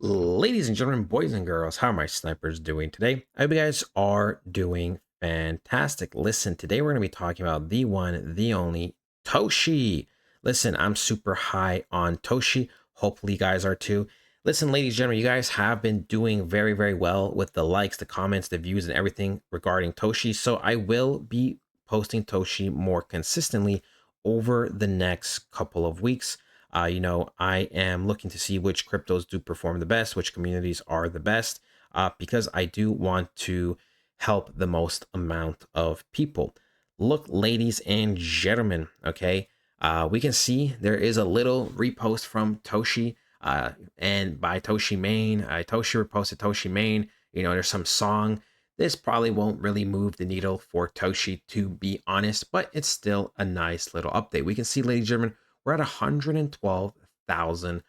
Ladies and gentlemen, boys and girls, how are my snipers doing today? I hope you guys are doing fantastic. Listen, today we're going to be talking about the one, the only Toshi. Listen, I'm super high on Toshi. Hopefully, you guys are too. Listen, ladies and gentlemen, you guys have been doing very, very well with the likes, the comments, the views, and everything regarding Toshi. So I will be posting Toshi more consistently over the next couple of weeks. I am looking to see which cryptos do perform the best, which communities are the best, because I do want to help the most amount of people. Look, ladies and gentlemen, okay, we can see there is a little repost from Toshi, and by Toshi Main. Toshi reposted Toshi Main. There's some song. This probably won't really move the needle for Toshi, to be honest, but it's still a nice little update. We can see, ladies and gentlemen, we're at 112,000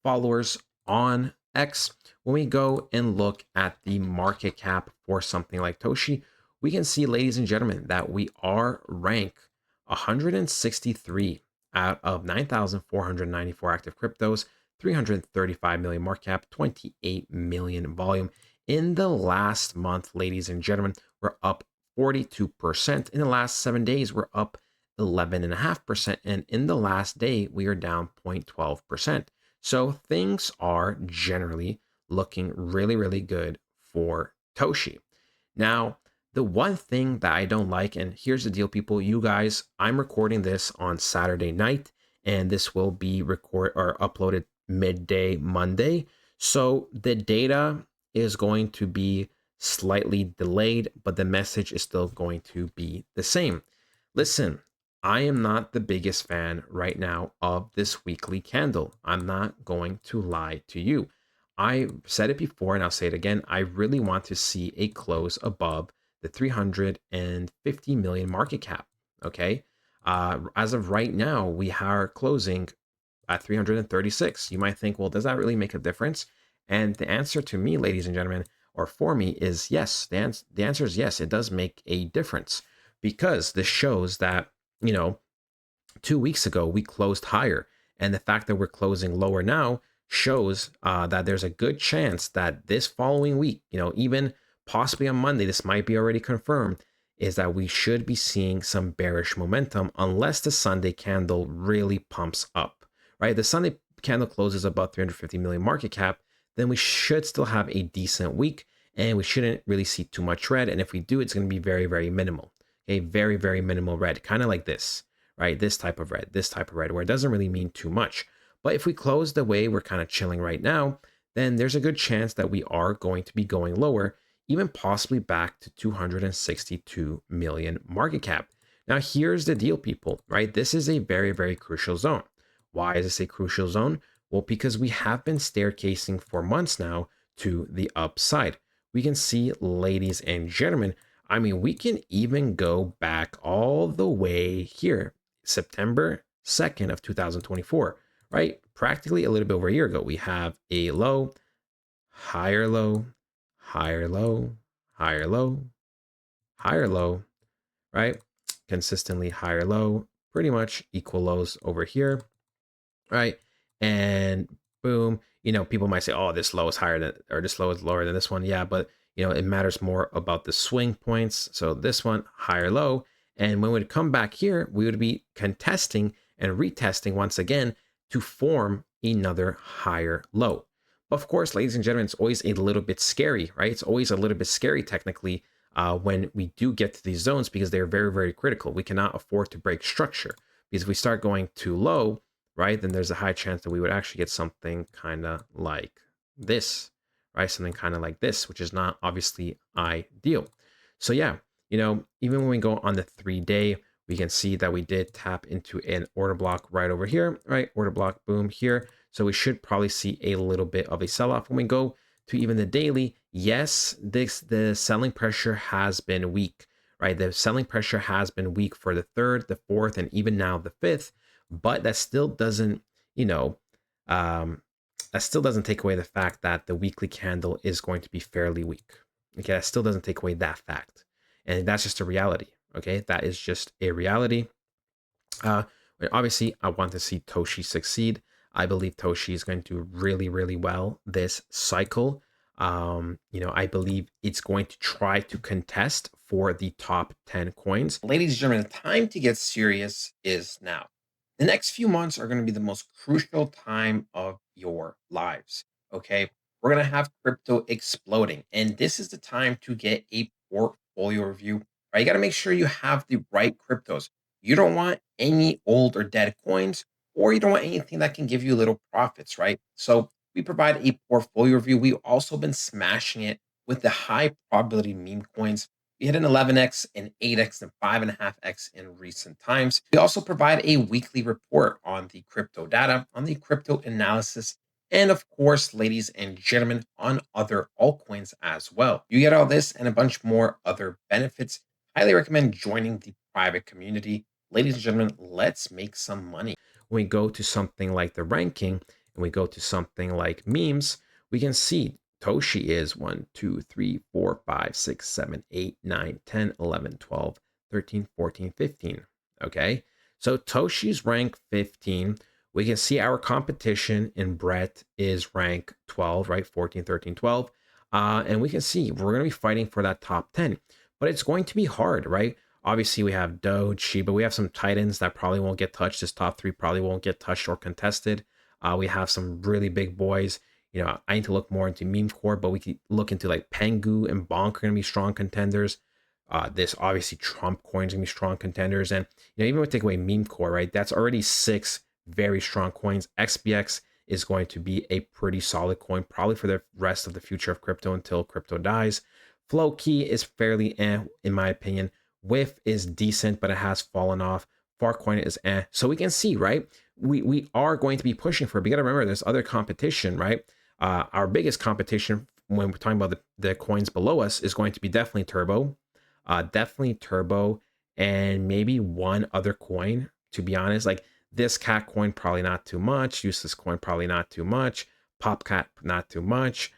followers on X. When we go and look at the market cap for something like Toshi, we can see, ladies and gentlemen, that we are ranked 163 out of 9,494 active cryptos, 335 million market cap, 28 million volume. In the last month, ladies and gentlemen, we're up 42%. In the last 7 days, we're up 11.5%. And in the last day, we are down 0.12%. So things are generally looking really, really good for Toshi. Now, the one thing that I don't like, and here's the deal, people, you guys, I'm recording this on Saturday night, and this will be uploaded midday Monday. So the data is going to be slightly delayed, but the message is still going to be the same. Listen, I am not the biggest fan right now of this weekly candle. I'm not going to lie to you. I said it before and I'll say it again. I really want to see a close above the 350 million market cap. Okay. As of right now, we are closing at 336. You might think, well, does that really make a difference? And the answer to me, ladies and gentlemen, or for me, is yes. The answer is yes. It does make a difference, because this shows that, 2 weeks ago we closed higher, and the fact that we're closing lower now shows that there's a good chance that this following week, even possibly on Monday, this might be already confirmed, is that we should be seeing some bearish momentum unless the Sunday candle really pumps up, right? The Sunday candle closes above 350 million market cap, then we should still have a decent week, and we shouldn't really see too much red. And if we do, it's going to be very, very minimal. A very, very minimal red, kind of like this, right? This type of red, where it doesn't really mean too much. But if we close the way we're kind of chilling right now, then there's a good chance that we are going to be going lower, even possibly back to 262 million market cap. Now, here's the deal, people, right? This is a very, very crucial zone. Why is this a crucial zone? Well, because we have been staircasing for months now to the upside. We can see, ladies and gentlemen, I mean, we can even go back all the way here, September 2nd of 2024, right? Practically a little bit over a year ago. We have a low, higher low, higher low, higher low, higher low, right? Consistently higher low, pretty much equal lows over here, right? And boom, people might say, oh, this low is higher than, or this low is lower than this one. Yeah, but it matters more about the swing points. So this one, higher low. And when we would come back here, we would be contesting and retesting once again to form another higher low. Of course, ladies and gentlemen, it's always a little bit scary, right? It's always a little bit scary technically when we do get to these zones, because they're very, very critical. We cannot afford to break structure, because if we start going too low, right, then there's a high chance that we would actually get something kind of like this, right? Something kind of like this, which is not obviously ideal. So yeah, even when we go on the 3-day, we can see that we did tap into an order block right over here, right? Order block, boom, here. So we should probably see a little bit of a sell-off. When we go to even the daily, yes, the selling pressure has been weak, right? The selling pressure has been weak for the 3rd, the 4th, and even now the 5th. But that still doesn't, that still doesn't take away the fact that the weekly candle is going to be fairly weak. Okay, that still doesn't take away that fact. And that's just a reality. Okay, that is just a reality. Obviously, I want to see Toshi succeed. I believe Toshi is going to do really, really well this cycle. I believe it's going to try to contest for the top 10 coins. Ladies and gentlemen, the time to get serious is now. The next few months are going to be the most crucial time of your lives. Okay. We're going to have crypto exploding, and this is the time to get a portfolio review. Right? You got to make sure you have the right cryptos. You don't want any old or dead coins, or you don't want anything that can give you little profits, right? So we provide a portfolio review. We've also been smashing it with the high probability meme coins. We hit an 11x, an 8x, and 5.5x in recent times. We also provide a weekly report on the crypto data, on the crypto analysis, and of course, ladies and gentlemen, on other altcoins as well. You get all this and a bunch more other benefits. Highly recommend joining the private community. Ladies and gentlemen, let's make some money. When we go to something like the ranking and we go to something like memes, we can see Toshi is 1, 2, 3, 4, 5, 6, 7, 8, 9, 10, 11, 12, 13, 14, 15. Okay. So Toshi's rank 15. We can see our competition in Brett is rank 12, right? 14, 13, 12. And we can see we're going to be fighting for that top 10, but it's going to be hard, right? Obviously, we have Doge, Shiba. We have some Titans that probably won't get touched. This top three probably won't get touched or contested. We have some really big boys. I need to look more into meme core, but we could look into like Pengu and Bonk are going to be strong contenders. This obviously Trump coins going to be strong contenders. And, even if we take away meme core, right, that's already 6 very strong coins. XBX is going to be a pretty solid coin, probably for the rest of the future of crypto until crypto dies. Flow key is fairly in my opinion. Whiff is decent, but it has fallen off. Farcoin is So we can see, right? We are going to be pushing for it. But you got to remember, there's other competition, right? Our biggest competition when we're talking about the coins below us is going to be definitely Turbo, and maybe one other coin. To be honest, like this cat coin, probably not too much. Useless coin, probably not too much. Popcat, not too much.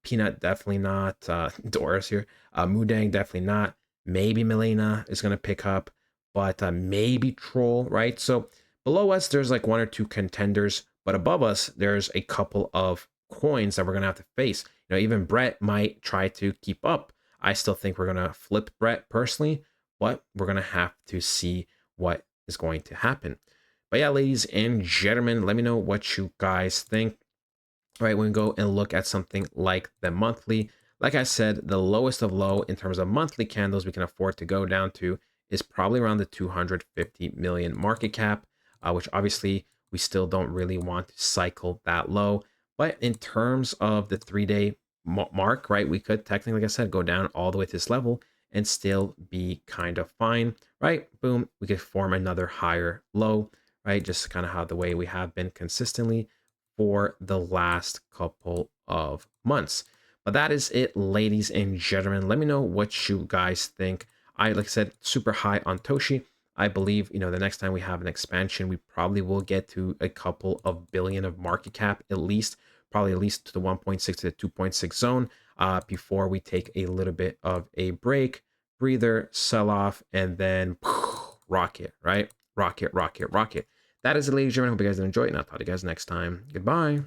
Peanut, definitely not. Doris here. Mudang, definitely not. Maybe Milena is going to pick up, but maybe Troll, right? So below us, there's like one or two contenders, but above us, there's a couple of coins that we're going to have to face. Even Brett might try to keep up. I still think we're going to flip Brett personally, but we're going to have to see what is going to happen. But yeah, ladies and gentlemen, let me know what you guys think. All right, when we go and look at something like the monthly, like I said, the lowest of low in terms of monthly candles we can afford to go down to is probably around the 250 million market cap, which obviously we still don't really want to cycle that low. But in terms of the 3-day mark, right, we could technically, like I said, go down all the way to this level and still be kind of fine, right? Boom, we could form another higher low, right? Just kind of how the way we have been consistently for the last couple of months. But that is it, ladies and gentlemen. Let me know what you guys think. Like I said, super high on Toshi. I believe, the next time we have an expansion, we probably will get to a couple of billion of market cap, probably at least to the 1.6 to the 2.6 zone, before we take a little bit of a break, breather, sell off, and then rocket, right? Rocket. That is it, ladies and gentlemen. Hope you guys enjoyed, and I'll talk to you guys next time. Goodbye.